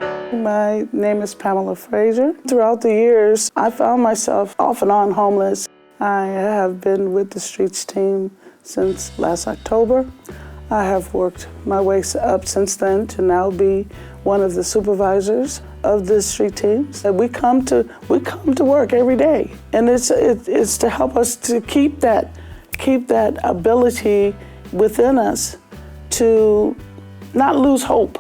My name is Pamela Frazier. Throughout the years, I found myself off and on homeless. I have been with the streets team since last October. I have worked my way up since then to now be one of the supervisors of the street teams. We come to work every day, and it's to help us to keep that ability within us to not lose hope.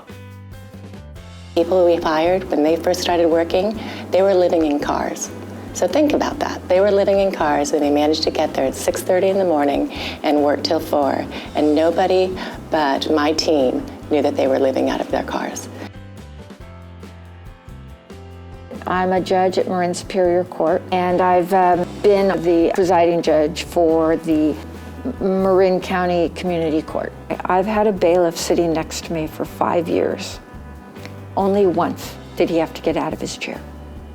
People we've hired, when they first started working, they were living in cars. So think about that. They were living in cars and they managed to get there at 6:30 in the morning and work till 4. And nobody but my team knew that they were living out of their cars. I'm a judge at Marin Superior Court, and I've been the presiding judge for the Marin County Community Court. I've had a bailiff sitting next to me for 5 years. Only once did he have to get out of his chair.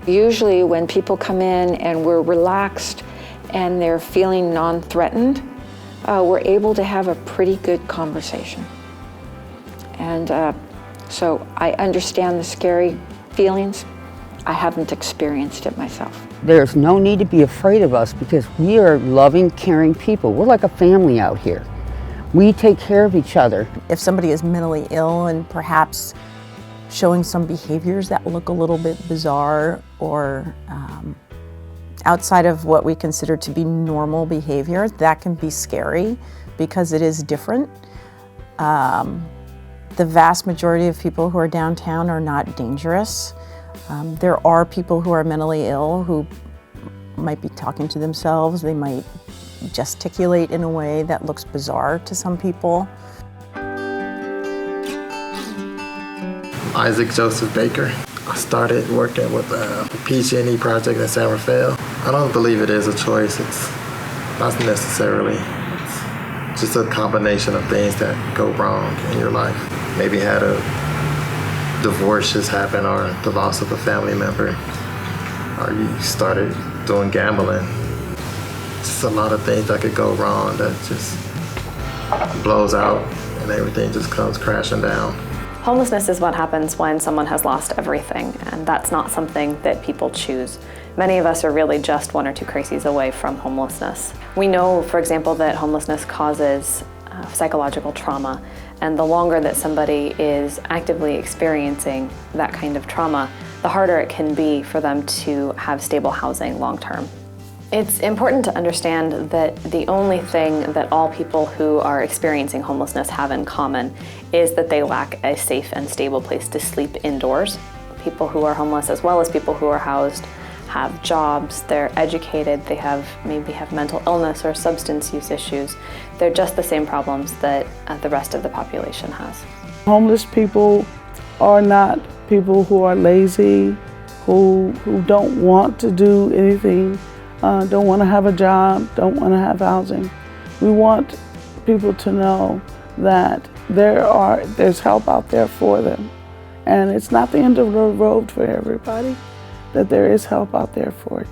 Usually when people come in and we're relaxed and they're feeling non-threatened, we're able to have a pretty good conversation. And so I understand the scary feelings. I haven't experienced it myself. There's no need to be afraid of us because we are loving, caring people. We're like a family out here. We take care of each other. If somebody is mentally ill and perhaps showing some behaviors that look a little bit bizarre or outside of what we consider to be normal behavior, that can be scary because it is different. The vast majority of people who are downtown are not dangerous. There are people who are mentally ill who might be talking to themselves. They might gesticulate in a way that looks bizarre to some people. Isaac Joseph Baker. I started working with the PG&E project in San Rafael. I don't believe it is a choice. It's not necessarily. It's just a combination of things that go wrong in your life. Maybe had a divorce just happen or the loss of a family member, or you started doing gambling. Just a lot of things that could go wrong that just blows out and everything just comes crashing down. Homelessness is what happens when someone has lost everything, and that's not something that people choose. Many of us are really just 1 or 2 crises away from homelessness. We know, for example, that homelessness causes psychological trauma, and the longer that somebody is actively experiencing that kind of trauma, the harder it can be for them to have stable housing long term. It's important to understand that the only thing that all people who are experiencing homelessness have in common is that they lack a safe and stable place to sleep indoors. People who are homeless, as well as people who are housed, have jobs, they're educated, they maybe have mental illness or substance use issues. They're just the same problems that the rest of the population has. Homeless people are not people who are lazy, who don't want to do anything, don't want to have a job, don't want to have housing. We want people to know that there's help out there for them. And it's not the end of the road for everybody, that there is help out there for you.